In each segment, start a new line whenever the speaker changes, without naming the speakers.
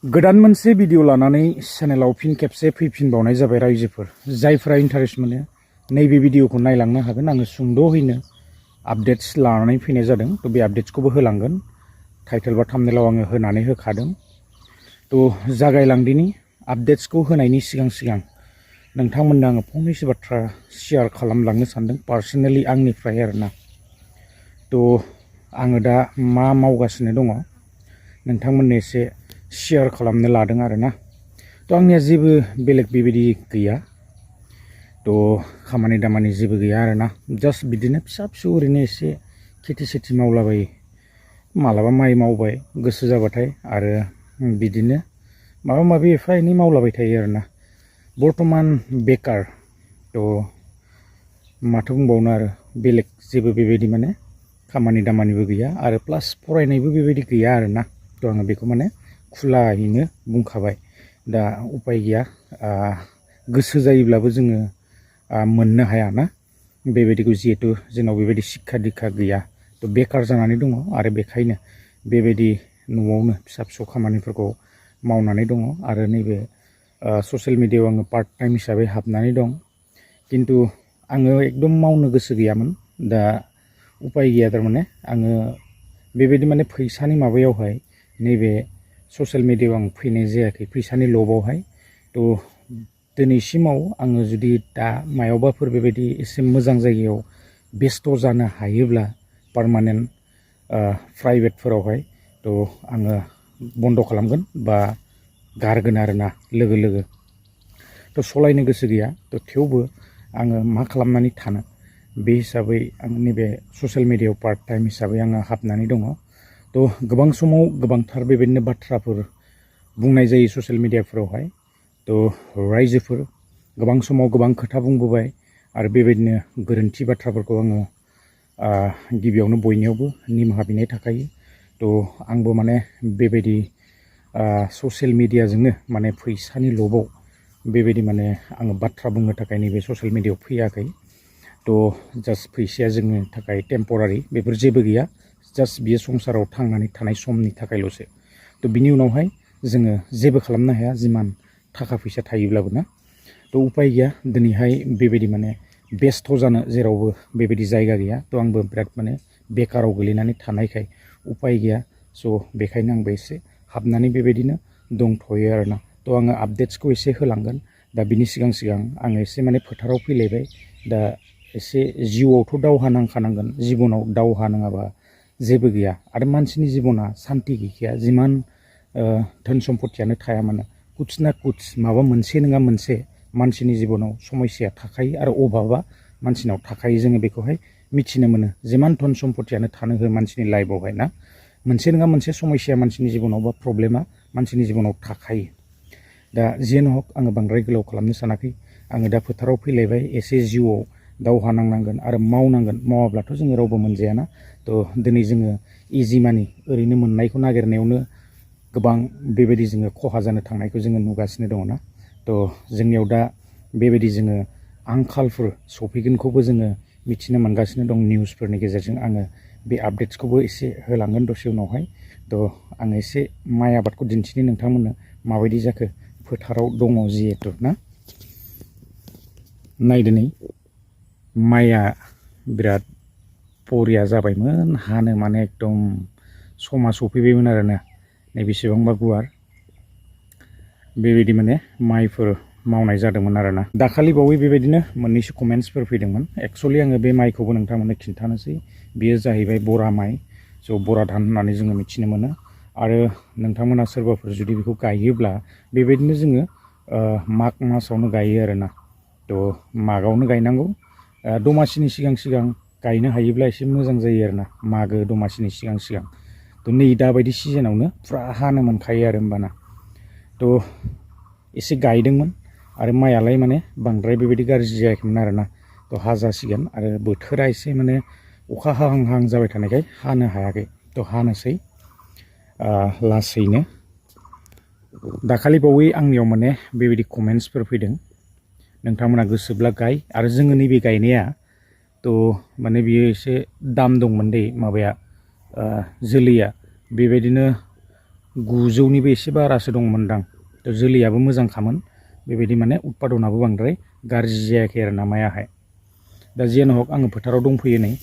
गोदान मोनसे भिडिअ लानानै चेनेलाव फिन खेबसे फैफिनबावनाय जाबाय रायजोफोर जायफोरा इन्टारेस्ट मोनो नैबे भिडिअखौ नायलांनो हागोन आङो सुंद'हैनो आपडेट्स लानानै फैनाय जादों थ' बे आपडेट्सखौबो होलांगोन टाइटेल बा थाम्बनेलाव आङो होनानै होखादों थ' जागायलांदिनि आपडेट्सखौ होनायनि सिगां नोंथांमोननो आङो फंनैसो बाथ्रा शेयार खालामलांनो सानदों पार्सनेलि आंनिफ्राय आरोना थ' आङो दा मा मावगासिनो दङ नोंथांमोननो एसे शेयार खालामनो लादों आरोना थ' आंनिया जेबो बेलेग बेबायदि गैया थ' खामानि दामानि जेबो गैया आरोना जास्ट बिदिनो फिसा फिसौ ओरैनो एसे खेथि सेथि मावलाबायो मालाबा माइ मावबाय गोसो जाबाथाय आरो बिदिनो माबा माबि एफा एनै मावलाबाय थायो आरोना बर्तमान बेकार थ' माथो बुंबावनो आरो बेलेग जेबो बेबायदि माने खामानि दामानिबो गैया आरो प्लास फरायनायबो बेबायदि गैया आरोना थ' आङो बेखौ माने खुलायैनो बुंखाबाय दा उपाय गैया गोसो जायोब्लाबो जोङो मोननो हाया ना बेबायदिखौ जिहेतु जोंनाव बेबायदि शिक्षा दीक्षा गैया थ' बेकार जानानै दङ आरो बेखायनो बेबायदि न'आवनो फिसा फिसौ खामानिफोरखौ मावनानै दङ आरो नैबे ससियेल मिडियायाव आङो पार्ट टाइम हिसाबै हाबनानै दं किन्तु आङो एकदम मावनो गोसो गैयामोन दा उपाय गैया थारमाने आङो बेबायदि माने फैसानि माबायावहाय नैबे ससियेल मिडियायाव आं फैनाय जायाखै फैसानि लबावहाय थ' दिनैसिमाव आङो जुदि दा मायावबाफोर बेबायदि एसे मोजां जायगायाव बेस्थ' जानो हायोब्ला पार्मानेन्ट प्राइभेटफोरावहाय थ' आङो बन्द' खालामगोन बा गारगोन आरोना लोगो थ' सलायनो गोसो गैया थ' थेवबो आङो मा खालामनानै थानो बे हिसाबै आं नैबे ससियेल मिडियायाव पार्ट टाइम हिसाबै आङो हाबनानै दङ थ' गोबां समाव गोबांथार बेबायदिनो बाथ्राफोर बुंनाय जायो ससियेल मिडियाफोरावहाय थ' रायजोफोर गोबां समाव गोबां खोथा बुंबोबाय आरो बेबायदिनो गोरोन्थि बाथ्राफोरखौ आङो गिबियावनो बयनियावबो निमाहा बिनाय थाखायो थ' आंबो माने बेबायदि ससियेल मिडियाजोंनो माने फैसानि लबाव बेबायदि माने आङो बाथ्रा बुंनो थाखाय नैबे ससियेल मिडियायाव फैयाखै थ' जास्ट फैसाया जोंनि थाखाय टेम्परारि बेफोर जेबो गैया जास्ट बियो संसाराव थांनानै थानाय समनि थाखायल'सो थ' बिनि उनावहाय जोङो जेबो खालामनो हाया जिमान थाखा फैसा थायोब्लाबो ना थ' उपाय गैया दिनैहाय बेबायदि माने बेस्थ' जानो जेरावबो बेबायदि जायगा गैया थ' आंबो बिराद माने बेकाराव गोलैनानै थानायखाय उपाय गैया स' बेखायनो आंबो एसे हाबनानै बेबायदिनो दंथ'यो आरोना थ' आङो आपडेट्सखौ एसे होलांगोन दा बिनि सिगां आङो एसे माने फोथाराव फैलायबाय दा एसे जिउआवथ' दावहा नांखानांगोन जिबनाव दावहा नङाबा जेबो गैया आरो मानसिनि जिबना सान्ति गैखाया जिमान धोन सम्पतियानो थाया मानो कुछ ना कुछ माबा मोनसे नङा मोनसे मानसिनि जिबनाव समस्या थाखायो आरो अभाबा मानसिनाव थाखायो जोङो बेखौहाय मिथिनो मोनो जिमान धन सम्पतियानो थानो हो मानसिनि लाइफआवहाय ना मोनसे नङा मोनसे समस्या मानसिनि जिबनाव बा प्रब्लेमा मानसिनि जिबनाव थाखायो दा जियानो हक आङो बांद्राय गोलाव खालामनो सानाखै आङो दा फोथाराव फैलायबाय एसे जिउआव दावहा नांनांगोन आरो मावनांगोन मावाब्लाथ' जोङो रावबो मोनजायाना थ' दिनै जोङो इजि मानि ओरैनो मोननायखौ नागिरनायावनो गोबां बेबायदि जोङो खहा जानो थांनायखौ जोङो नुगासिनो दङ ना थ' जोंनियाव दा बेबायदि जोङो आंखालफोर सफैगोनखौबो जोङो मिथिनो मोनगासिनो दं निउसफोरनि गेजेरजों आङो बे आपडेट्सखौबो एसे होलांगोन दसे उनावहाय थ' आङो एसे माइ आबादखौ दिन्थिनो नोंथांमोननो माबायदि जाखो फोथाराव दङ जिहेतु ना नायदिनै माइया बिराद बरिया जाबायमोन हानो माने एकदम समा सफैबायमोन आरोना नैबेसेबांबा गुवार बेबायदि माने माइफोर मावनाय जादोंमोन आरोना दाखालि बावै बेबायदिनो मोननैसो कमेन्ट्सफोर फैदोंमोन एक्सुवेलि आङो बे माइखौबो नोंथांमोननो खिन्थानोसै बेयो जाहैबाय बरा माइ स' बरा धान होननानै जोङो मिथिनो मोनो आरो नोंथांमोना सोरबाफोर जुदि बेखौ गायोब्ला बेबायदिनो जोङो माग मासावनो गायो आरोना थ' मागआवनो गायनांगौ दमासिनि सिगां गायनो हायोब्ला एसे मोजां जायो आरोना मागो दमासिनि सिगां थ' नै दाबायदि सिजोनावनो फुरा हानो मोनखायो आरो होमबाना थ' एसे गायदोंमोन आरो माइयालाय माने बांद्राय बेबायदि गाज्रि जायाखैमोन आरोना थ' हाजासिगोन आरो बोथोरा एसे माने अखा हाहां जाबाय थानायखाय हानो हायाखै थ' हानोसै लासैनो दाखालि बावै आंनियाव माने बेबायदि कमेन्ट्सफोर फैदों नोंथांमोना गोसोब्ला गाय आरो जोङो नैबे गायनाया थ' माने बियो एसे दाम दंमोन दे माबाया जोलैया बेबायदिनो 900निबो एसे बारासो दंमोनदां थ' जोलैयाबो मोजांखामोन बेबायदि माने उत्पादनाबो बांद्राय गाज्रि जायाखै आरो ना मायाहाय दा जियानो हक आङो फोथाराव दंफैयो नै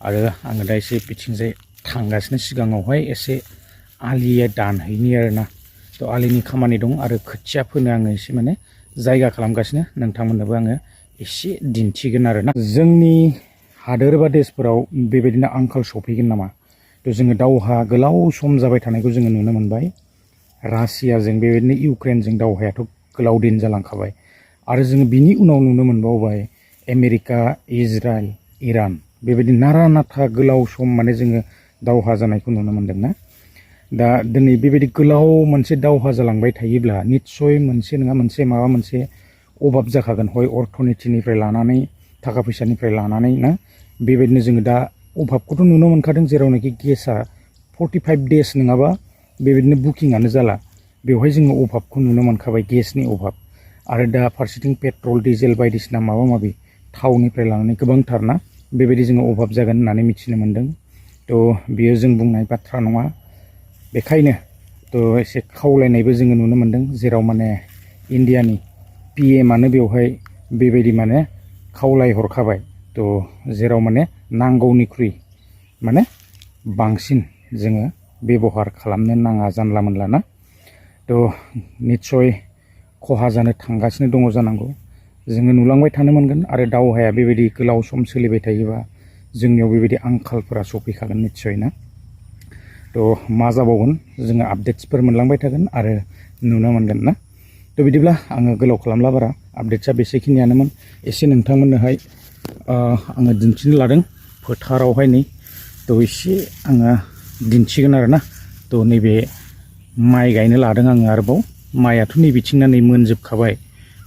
आरो आङो दा एसे बिथिंजाय थांगासिनो सिगाङावहाय एसे आलिया दानहैनि आरो ना थ' आलिनि खामानि दं आरो खोथिया फोनो आङो एसे माने जायगा खालामगासिनो नोंथांमोननोबो आङो एसे दिन्थिगोन आरो ना जोंनि हादोर बा देशफोराव बेबायदिनो आंखाल सफैगोन नामा थ' जोङो दावहा गोलाव सम जाबाय थानायखौ जोङो नुनो मोनबाय रासियाजों बेबायदिनो इउक्रेनजों दावहायाथ' गोलाव दिन जालांखाबाय आरो जोङो बिनि उनाव नुनो मोनबावबाय आमेरिका इजराइल इरान बेबायदि नारा नाथा गोलाव सम माने जोङो दावहा जानायखौ नुनो मोनदों ना दा दिनै बेबायदि गोलाव मोनसे दावहा जालांबाय थायोब्ला निस्सय मोनसे नङा मोनसे माबा मोनसे अभाब जाखागोन हय अर्थनितिनिफ्राय लानानै थाखा फैसानिफ्राय लानानै ना बेबायदिनो जोङो दा अभाबखौथ' नुनो मोनखादों जेरावनाखि गेसआ 45 डेज नङाबा बेबायदिनो बुकिंआनो जाला बेवहाय जोङो अभाबखौ नुनो मोनखाबाय गेसनि अभाब आरो दा फारसेथिं पेट्रल डिजेल बायदिसिना माबा माबि थावनिफ्राय लानानै गोबांथार ना बेबायदि जोङो अभाब जागोन होननानै मिथिनो मोनदों थ' बियो जों बुंनाय बाथ्रा नङा बेखायनो थ' एसे खावलायनायबो जोङो नुनो मोनदों जेराव माने इन्डियानि पिएमआनो बेवहाय बेबायदि माने खावलाय हरखाबाय थ' जेराव माने नांगौनिख्रुइ माने बांसिन जोङो बेबहार खालामनो नाङा जानला मोनला ना थ' निस्सय खहा जानो थांगासिनो दङ जानांगौ जोङो नुलांबाय थानो मोनगोन आरो दावहाया बेबायदि गोलाव सम सोलिबाय थायोबा जोंनियाव बेबायदि आंखालफोरा सफैखागोन निस्सय ना थ' मा जाबावगोन जोङो आपडेट्सफोर मोनलांबाय थागोन आरो नुनो मोनगोन ना थ' बिदिब्ला आङो गोलाव खालामला बारा आपडेट्सआ बेसेखिनियानोमोन एसे नोंथांमोननोहाय आङो दिन्थिनो लादों फोथारावहाय नै थ' एसे आङो दिन्थिगोन आरो ना थ' नैबे माइ गायनो लादों आङो आरोबाव माइआथ' नैबेथिंना नै मोनजोबखाबाय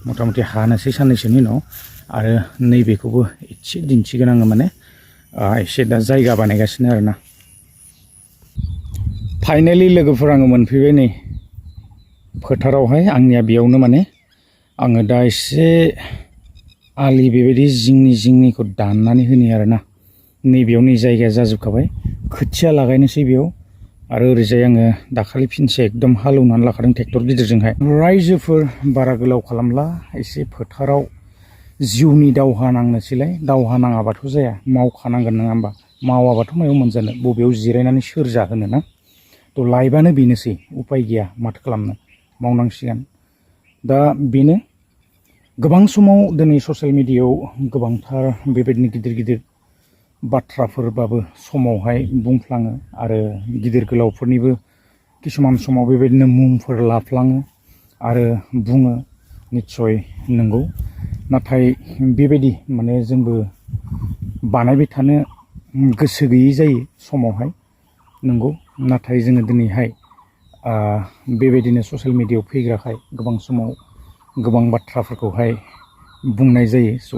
मथा मथि हानोसै साननैसोनि उनाव आरो नैबेखौबो एसे दिन्थिगोन आङो माने एसे दा जायगा बानायगासिनो आरो ना फाइनालि लोगोफोर आङो मोनफैबाय नै फोथारावहाय आंनिया बेयावनो माने आङो दा एसे आलि बेबायदि जिंनिखौ दाननानै होनि आरो ना नैबेयाव नै जायगाया जाजोबखाबाय खोथिया लागायनोसै बेयाव आरो ओरैजाय आङो दाखालि फिनसे एकदम हालेवनानै लाखादों ट्रेक्टर गिदिरजोंहाय रायजोफोर बारा गोलाव खालामला एसे फोथाराव जिउनि दावहा नांनोसैलाय दावहा नाङाबाथ' जाया मावखानांगोन नङा होमबा मावाबाथ' मायाव मोनजानो बबेयाव जिरायनानै सोर जाहोनो ना थ' लाइफआनो बेनोसै उपाय गैया माथो खालामनो मावनांसिगोन दा बेनो गोबां समाव दिनै ससियेल मिडियायाव गोबांथार बेबायदिनो गिदिर गिदिर बाथ्राफोरबाबो समावहाय बुंफ्लाङो आरो गिदिर गोलावफोरनिबो किसुमान समाव बेबायदिनो मुंफोर लाफ्लाङो आरो बुङो निस्सय नंगौ नाथाय बेबायदि माने जोंबो बानायबाय थानो गोसो गैयै जायो समावहाय नंगौ नाथाय जोङो दिनैहाय बेबायदिनो ससियेल मिडियायाव फैग्राखाय गोबां समाव गोबां बाथ्राफोरखौहाय बुंनाय जायो स'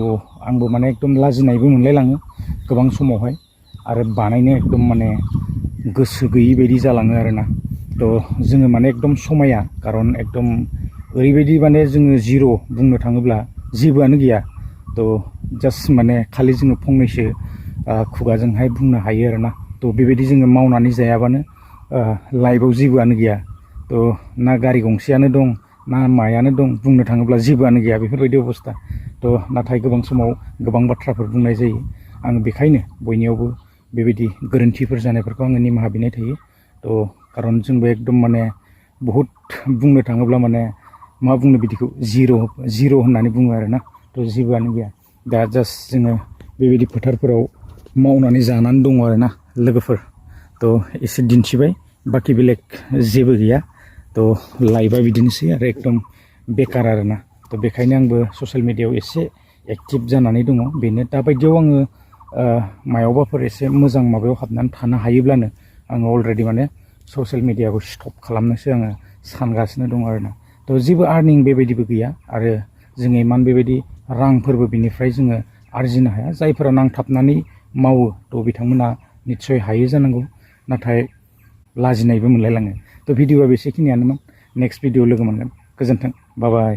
आंबो माने एकदम लाजिनायबो मोनलायलाङो गोबां समावहाय आरो बानायनो एकदम माने गोसो गैयै बायदि जालाङो आरोना थ' जोङो माने एकदम समाया खारन एकदम ओरैबायदि माने जोङो जिर' बुंनो थाङोब्ला जेबोआनो गैया थ' जास्ट माने खालि जोङो फंनैसो खुगाजोंहाय बुंनो हायो आरोना थ' बेबायदि जोङो मावनानै जायाबानो लाइफआव जेबोआनो गैया थ' ना गारि गंसेयानो दं ना मायानो दं बुंनो थाङोब्ला जेबोआनो गैया बेफोरबायदि अबस्था थ' नाथाय गोबां समाव गोबां बाथ्राफोर बुंनाय जायो आं बेखायनो बयनियावबो बेबायदि गोरोन्थिफोर जानायफोरखौ आङो निमाहा बिनाय थायो थ' खारन जोंबो एकदम माने बहुद बुंनो थाङोब्ला माने मा बुंनो बिदिखौ जिर' होननानै बुङो आरोना थ' जेबोआनो गैया दा जास्ट जोङो बेबायदि फोथारफोराव मावनानै जानानै दङ आरोना लोगोफोर थ' एसे दिन्थिबाय बाखि बेलेग जेबो गैया थ' लाइफआ बिदिनोसै आरो एकदम बेकार आरोना थ' बेखायनो आंबो ससियेल मिडियायाव एसे एक्टिभ जानानै दङ बेनो दाबायदियाव आङो मायावबाफोर एसे मोजां माबायाव हाबनानै थानो हायोब्लानो आङो अलरेडि माने ससियेल मिडियाखौ स्टप खालामनोसो आङो सानगासिनो दङ आरोना थ' जेबो आर्निं बेबायदिबो गैया आरो जोङो इमान बेबायदि रांफोरबो बिनिफ्राय जोङो आरजिनो हाया जायफोरा नांथाबनानै मावो थ' बिथांमोना निस्सय हायो जानांगौ नाथाय लाजिनायबो मोनलायलाङो थ' भिडिअआ बेसेखिनियानोमोन नेक्स्ट भिडिअ लोगो मोनगोन गोजोन्थों बाय बाय